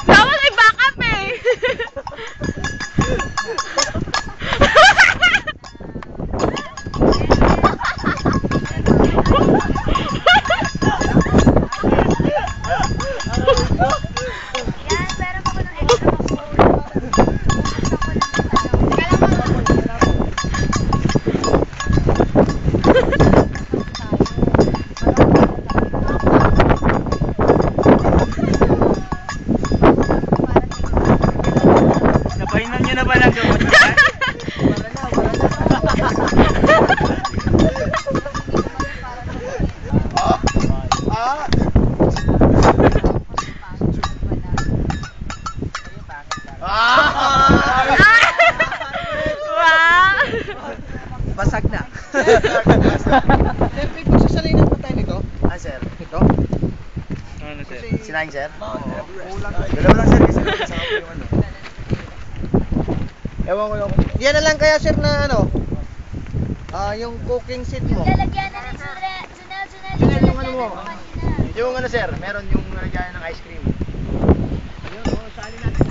Dapat ay backup eh. Napainom niyo na ba ng gamot niya? Basag na. Sir, may pagsasalinan pa tayo nito? Ah, sir. Ito? Ano sir? Sinaing, sir? Oo. Dalawa lang, sir. Kasi kasama ko yung ano. Ewan ko yung... Yan na lang kaya, sir, na ano? Yung cooking seat mo. Lalagyan na rin sunel. Sunel, yung ano mo? Kanina. Yung ano, sir, meron yung nalagyan ng ice cream. Ayun, sali natin.